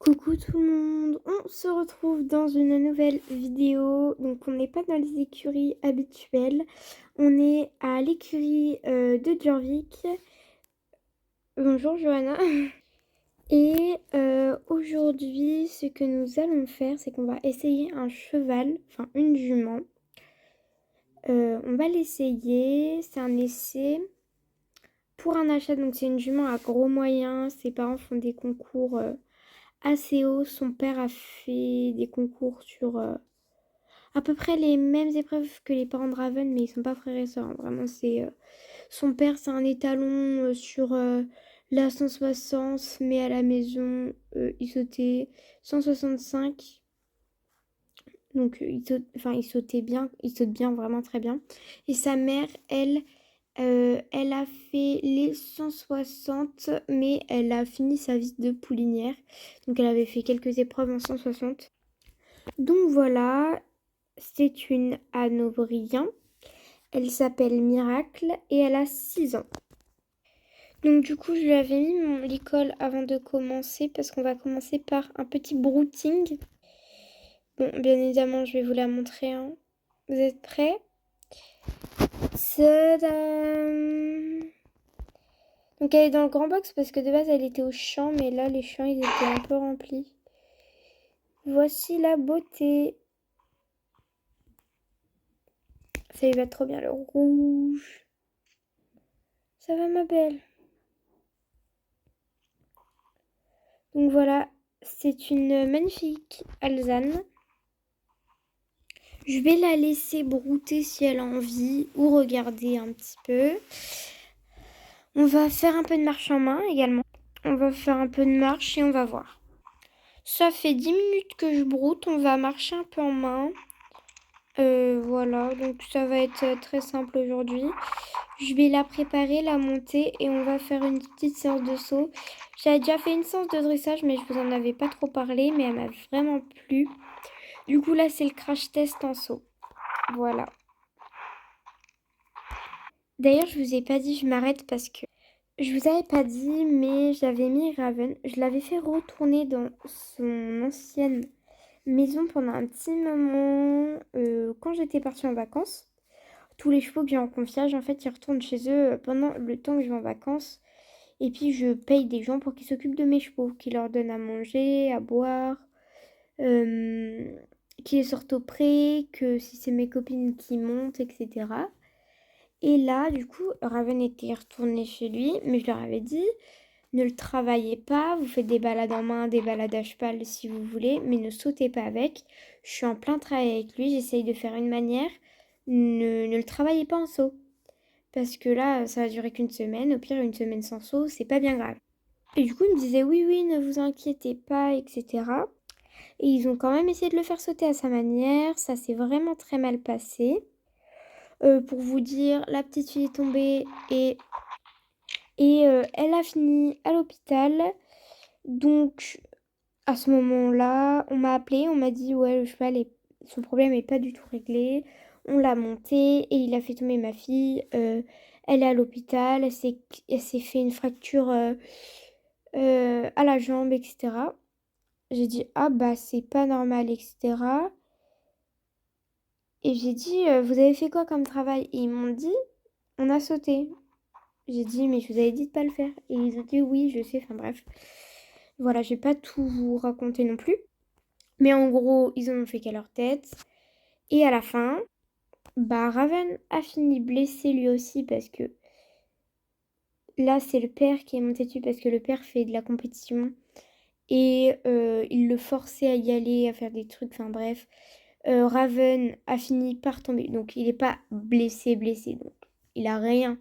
Coucou tout le monde, on se retrouve dans une nouvelle vidéo. Donc on n'est pas dans les écuries habituelles, on est à l'écurie de Djurvik. Bonjour Johanna. Et aujourd'hui ce que nous allons faire, c'est qu'on va essayer un cheval, enfin une jument. On va l'essayer, c'est un essai pour un achat, donc c'est une jument à gros moyens. Ses parents font des concours assez haut. Son père a fait des concours sur à peu près les mêmes épreuves que les parents de Raven, mais ils sont pas frères et sœurs, hein. Vraiment, c'est son père, c'est un étalon sur la 160, mais à la maison, il sautait 165. Donc, il sautait bien, il saute bien, vraiment très bien. Et sa mère, elle a fait les 160, mais elle a fini sa vie de poulinière. Donc elle avait fait quelques épreuves en 160. Donc voilà, c'est une Hanovrian. Elle s'appelle Miracle et elle a 6 ans. Donc du coup, je lui avais mis l'école avant de commencer parce qu'on va commencer par un petit brouting. Bon, bien évidemment, je vais vous la montrer, hein. Vous êtes prêts? Tadam! Donc elle est dans le grand box parce que de base elle était au champ, mais là les champs ils étaient un peu remplis. Voici la beauté. Ça lui va trop bien le rouge. Ça va ma belle. Donc voilà, c'est une magnifique alezane. Je vais la laisser brouter si elle a envie ou regarder un petit peu. On va faire un peu de marche en main également. On va faire un peu de marche et on va voir. Ça fait 10 minutes que je broute, on va marcher un peu en main. Voilà, donc ça va être très simple aujourd'hui. Je vais la préparer, la monter et on va faire une petite séance de saut. J'avais déjà fait une séance de dressage, mais je vous en avais pas trop parlé, mais elle m'a vraiment plu. Du coup, là, c'est le crash test en saut. Voilà. D'ailleurs, je vous ai pas dit, je m'arrête parce que je vous avais pas dit, mais j'avais mis Raven. Je l'avais fait retourner dans son ancienne maison pendant un petit moment quand j'étais partie en vacances. Tous les chevaux que j'ai en confiage, en fait, ils retournent chez eux pendant le temps que je vais en vacances. Et puis, je paye des gens pour qu'ils s'occupent de mes chevaux, qui leur donnent à manger, à boire, euh, qui les sortent au pré, que si c'est mes copines qui montent, etc. Et là, du coup, Raven était retourné chez lui, mais je leur avais dit, ne le travaillez pas, vous faites des balades en main, des balades à cheval si vous voulez, mais ne sautez pas avec. Je suis en plein travail avec lui, j'essaye de faire une manière. Ne le travaillez pas en saut. Parce que là, ça va durer qu'une semaine. Au pire, une semaine sans saut, c'est pas bien grave. Et du coup, ils me disaient oui, oui, ne vous inquiétez pas, etc. Et ils ont quand même essayé de le faire sauter à sa manière. Ça s'est vraiment très mal passé. Pour vous dire, la petite fille est tombée et elle a fini à l'hôpital. Donc, à ce moment-là, on m'a appelé, on m'a dit ouais, le cheval, son problème n'est pas du tout réglé. On l'a monté et il a fait tomber ma fille. Elle est à l'hôpital, elle s'est fait une fracture à la jambe, etc. J'ai dit ah bah c'est pas normal, etc. Et j'ai dit vous avez fait quoi comme travail? Et ils m'ont dit on a sauté. J'ai dit mais je vous avais dit de pas le faire. Et ils ont dit oui, je sais, enfin bref. Voilà, je vais pas tout vous raconter non plus. Mais en gros, ils en ont fait qu'à leur tête. Et à la fin, bah Raven a fini blessé lui aussi parce que là, c'est le père qui est monté dessus parce que le père fait de la compétition. Et il le forçait à y aller, à faire des trucs, enfin bref. Raven a fini par tomber. Donc il n'est pas blessé, blessé. Donc il a rien.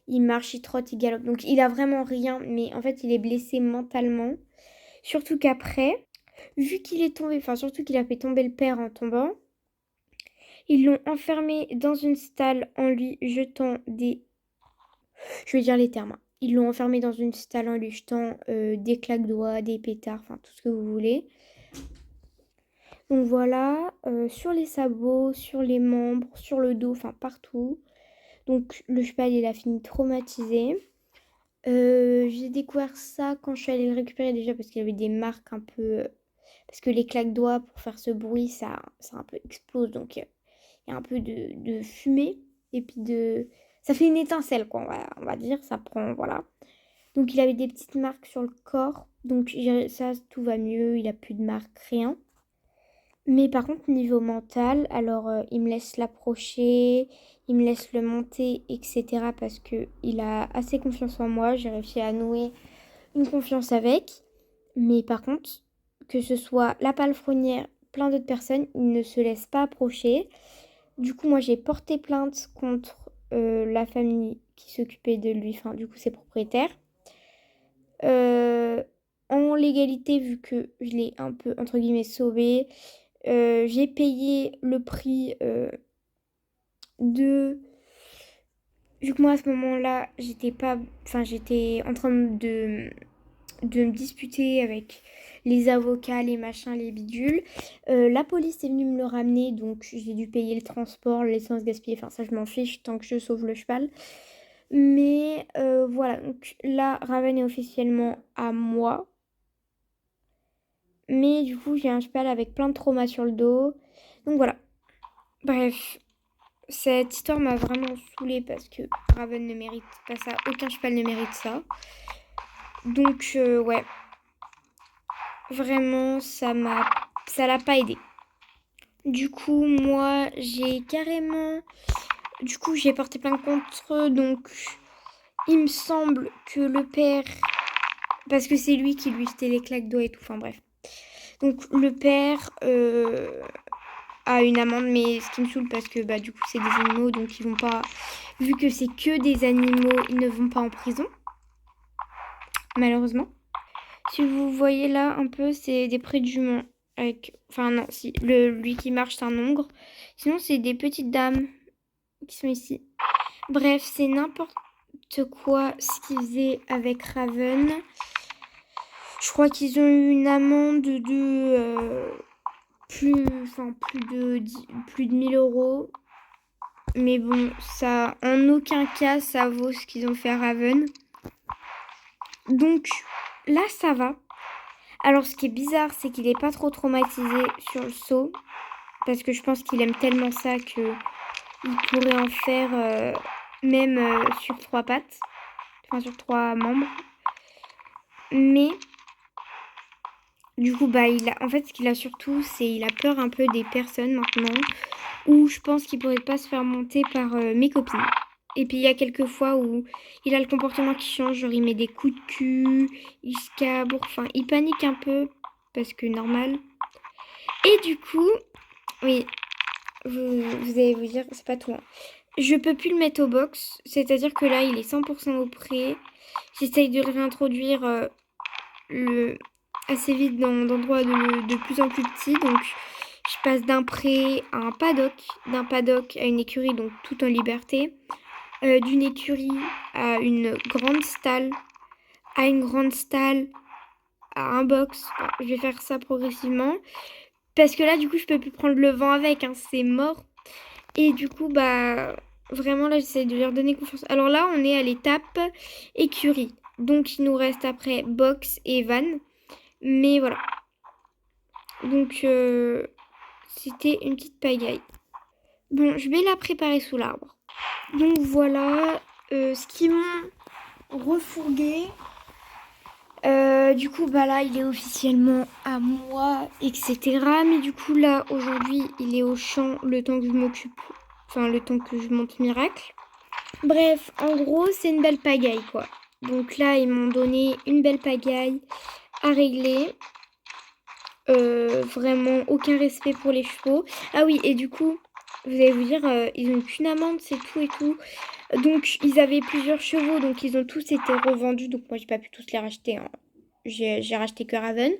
Il marche, il trotte, il galope. Donc il a vraiment rien. Mais en fait, il est blessé mentalement. Surtout qu'après, vu qu'il est tombé, enfin surtout qu'il a fait tomber le père en tombant, ils l'ont enfermé dans une stalle en lui jetant des... Je vais dire les termes, hein. Ils l'ont enfermé dans une stalle en lui jetant des claques-doigts, des pétards, enfin tout ce que vous voulez. Donc voilà, sur les sabots, sur les membres, sur le dos, enfin partout. Donc le cheval, il a fini traumatisé. J'ai découvert ça quand je suis allée le récupérer déjà parce qu'il y avait des marques un peu... Parce que les claques-doigts, pour faire ce bruit, ça un peu explose. Donc, il y a un peu de fumée. Et puis de... Ça fait une étincelle, quoi, on va dire. Ça prend, voilà. Donc, il avait des petites marques sur le corps. Donc, ça, tout va mieux. Il a plus de marques, rien. Mais par contre, niveau mental, alors il me laisse l'approcher, il me laisse le monter, etc. Parce que il a assez confiance en moi. J'ai réussi à nouer une confiance avec. Mais par contre, que ce soit la palefrenière, plein d'autres personnes, il ne se laisse pas approcher. Du coup, moi, j'ai porté plainte contre la famille qui s'occupait de lui, enfin, du coup, ses propriétaires. Euh, En légalité, vu que je l'ai un peu, entre guillemets, sauvé, j'ai payé le prix de... Vu que moi, à ce moment-là, j'étais pas... Enfin, j'étais en train de me disputer avec les avocats, les machins, les bidules. La police est venue me le ramener, donc j'ai dû payer le transport, l'essence gaspillée. Enfin, ça, je m'en fiche tant que je sauve le cheval. Mais voilà, donc là, Raven est officiellement à moi. Mais du coup, j'ai un cheval avec plein de traumas sur le dos. Donc voilà. Bref, cette histoire m'a vraiment saoulée parce que Raven ne mérite pas ça. Aucun cheval ne mérite ça. Donc ouais, vraiment, ça l'a pas aidé. Du coup, moi, j'ai carrément... Du coup, j'ai porté plainte contre eux. Donc, il me semble que le père... Parce que c'est lui qui lui jetait les claques d'eau et tout. Enfin bref. Donc, le père a une amende. Mais ce qui me saoule parce que bah, du coup, c'est des animaux. Donc, ils vont pas... Vu que c'est que des animaux, ils ne vont pas en prison. Malheureusement. Si vous voyez là un peu, c'est des prés de jument. Avec... Enfin non, si. Lui qui marche, c'est un hongre. Sinon, c'est des petites dames qui sont ici. Bref, c'est n'importe quoi ce qu'ils faisaient avec Raven. Je crois qu'ils ont eu une amende de plus de 1000 euros. Mais bon, ça, en aucun cas, ça vaut ce qu'ils ont fait à Raven. Donc là, ça va. Alors, ce qui est bizarre, c'est qu'il n'est pas trop traumatisé sur le saut. Parce que je pense qu'il aime tellement ça qu'il pourrait en faire même sur 3 pattes. Enfin, sur 3 membres. Mais, du coup, bah, en fait, ce qu'il a surtout, c'est il a peur un peu des personnes maintenant. Où je pense qu'il pourrait pas se faire monter par mes copines. Et puis, il y a quelques fois où il a le comportement qui change. Genre, il met des coups de cul, il se cabre. Enfin, il panique un peu. Parce que normal. Et du coup, oui, vous allez vous dire, c'est pas tout, hein. Je peux plus le mettre au box, c'est-à-dire que là, il est 100% au pré. J'essaye de le réintroduire assez vite dans d'endroits de plus en plus petits. Donc, je passe d'un pré à d'un paddock à une écurie, donc tout en liberté. D'une écurie à une grande stalle, à une grande stalle, à un box. Enfin, je vais faire ça progressivement. Parce que là, du coup, je peux plus prendre le vent avec, hein, c'est mort. Et du coup, bah, vraiment, là, j'essaie de leur donner confiance. Alors là, on est à l'étape écurie. Donc, il nous reste après box et van. Mais voilà. Donc, c'était une petite pagaille. Bon, je vais la préparer sous l'arbre. Donc, voilà ce qu'ils m'ont refourgué. Du coup, bah là, il est officiellement à moi, etc. Mais du coup, là, aujourd'hui, il est au champ le temps que je m'occupe. Enfin, le temps que je monte Miracle. Bref, en gros, c'est une belle pagaille, quoi. Donc là, ils m'ont donné une belle pagaille à régler. Vraiment, aucun respect pour les chevaux. Ah oui, et du coup, vous allez vous dire, ils ont qu'une amende, c'est tout et tout. Donc, ils avaient plusieurs chevaux, donc ils ont tous été revendus. Donc, moi, j'ai pas pu tous les racheter, hein. J'ai racheté que Raven.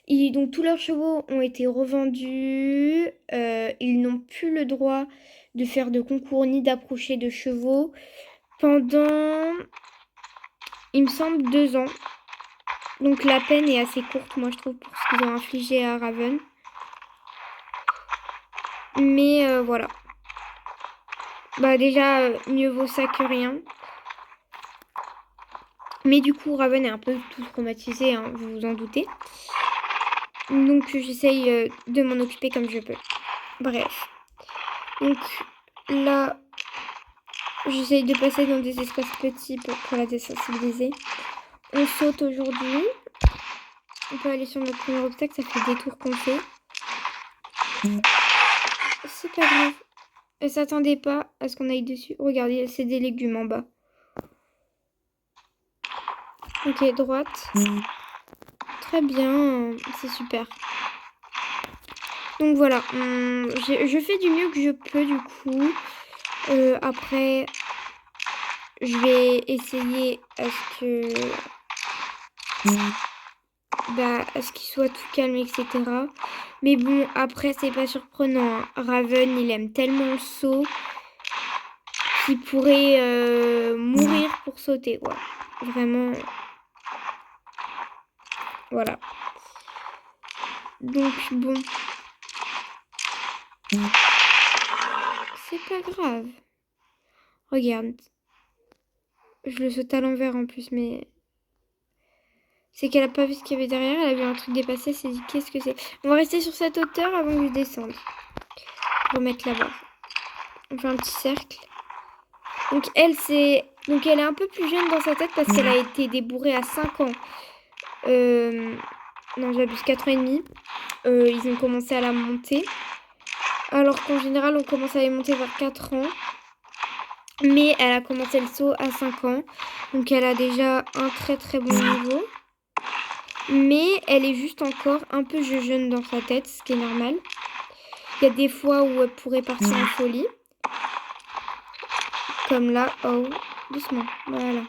Et donc, tous leurs chevaux ont été revendus. Ils n'ont plus le droit de faire de concours ni d'approcher de chevaux pendant, il me semble, 2 ans. Donc, la peine est assez courte, moi, je trouve, pour ce qu'ils ont infligé à Raven. Mais voilà. Bah, déjà, mieux vaut ça que rien. Mais du coup, Raven est un peu tout traumatisé, hein, vous vous en doutez. Donc j'essaye de m'en occuper comme je peux. Bref. Donc là, j'essaye de passer dans des espaces petits pour la désensibiliser. On saute aujourd'hui. On peut aller sur notre premier obstacle, ça fait des tours qu'on fait. C'est pas grave. Elle s'attendait pas à ce qu'on aille dessus. Regardez, c'est des légumes en bas. Ok, droite. Très bien, c'est super. Donc voilà, je fais du mieux que je peux du coup. Après, je vais essayer à ce que... à ce qu'il soit tout calme, etc. Mais bon, après, c'est pas surprenant, hein. Raven, il aime tellement le saut qu'il pourrait mourir pour sauter, quoi. Vraiment. Voilà. Donc, bon. C'est pas grave. Regarde. Je le saute à l'envers en plus, mais... C'est qu'elle a pas vu ce qu'il y avait derrière, elle a vu un truc dépasser, elle s'est dit qu'est-ce que c'est. On va rester sur cette hauteur avant que je descende. Pour remettre la barre. On fait un petit cercle. Donc elle est un peu plus jeune dans sa tête parce qu'elle a été débourrée à 5 ans. Non, j'abuse, 4 ans et demi. Ils ont commencé à la monter. Alors qu'en général, on commence à les monter vers 4 ans. Mais elle a commencé le saut à 5 ans. Donc elle a déjà un très très bon niveau. Mais elle est juste encore un peu jeune dans sa tête, ce qui est normal. Il y a des fois où elle pourrait partir en folie. Comme là. Oh, doucement. Voilà.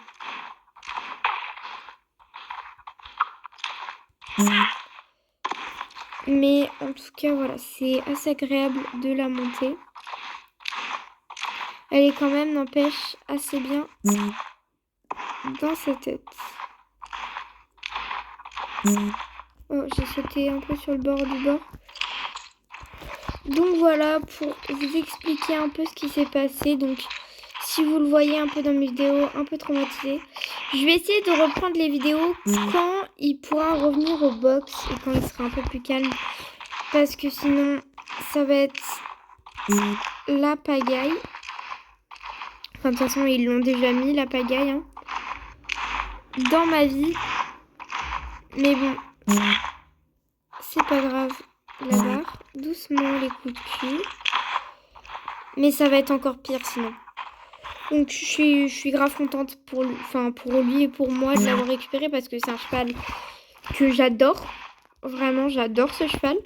Mais en tout cas, voilà, c'est assez agréable de la monter. Elle est quand même, n'empêche, assez bien dans sa tête. Oh, j'ai sauté un peu sur le bord du bord. Donc voilà, pour vous expliquer un peu ce qui s'est passé. Donc, si vous le voyez un peu dans mes vidéos, un peu traumatisé. Je vais essayer de reprendre les vidéos quand il pourra revenir au box et quand il sera un peu plus calme. Parce que sinon, ça va être la pagaille. Enfin, de toute façon, ils l'ont déjà mis, la pagaille, hein, dans ma vie. Mais bon, c'est pas grave. La barre, doucement les coups de cul. Mais ça va être encore pire sinon. Donc je suis grave contente pour lui et pour moi de l'avoir récupéré parce que c'est un cheval que j'adore. Vraiment, j'adore ce cheval.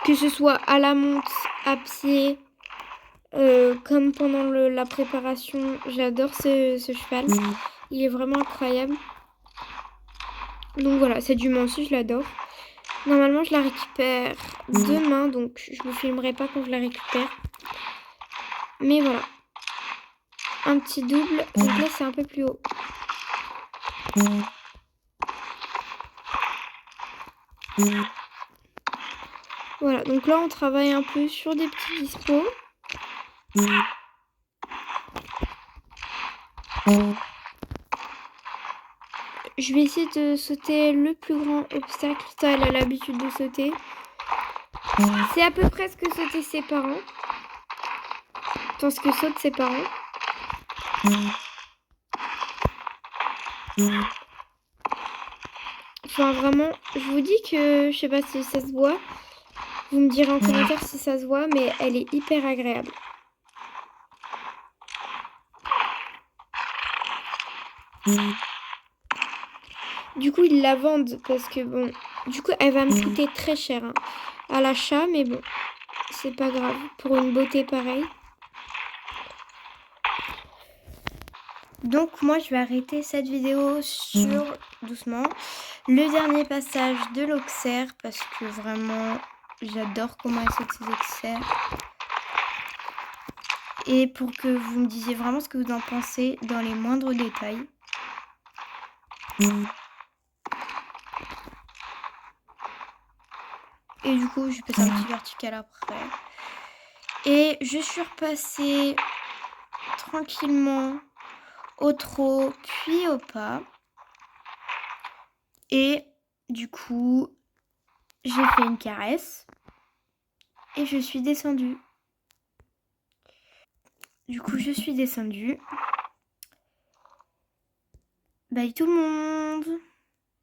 Que ce soit à la monte, à pied, comme pendant la préparation, j'adore ce cheval. Il est vraiment incroyable. Donc voilà, cette jument aussi, je l'adore. Normalement, je la récupère demain, donc je vous filmerai pas quand je la récupère. Mais voilà. Un petit double. Donc là, c'est un peu plus haut. Voilà, donc là, on travaille un peu sur des petits dispos. Je vais essayer de sauter le plus grand obstacle. Ça, elle a l'habitude de sauter. C'est à peu près ce que sautaient ses parents. Tant ce que sautent ses parents. Enfin, vraiment, je vous dis que je sais pas si ça se voit. Vous me direz en commentaire si ça se voit, mais elle est hyper agréable. Du coup, ils la vendent parce que bon, du coup, elle va me coûter très cher hein, à l'achat, mais bon, c'est pas grave pour une beauté pareille. Donc moi, je vais arrêter cette vidéo sur, doucement, le dernier passage de l'Auxerre parce que vraiment, j'adore comment elle saute ses Auxerres. Et pour que vous me disiez vraiment ce que vous en pensez dans les moindres détails. Et du coup, je passe un petit vertical après. Et je suis repassée tranquillement au trot, puis au pas. Et du coup, j'ai fait une caresse et je suis descendue. Du coup, je suis descendue. Bye tout le monde!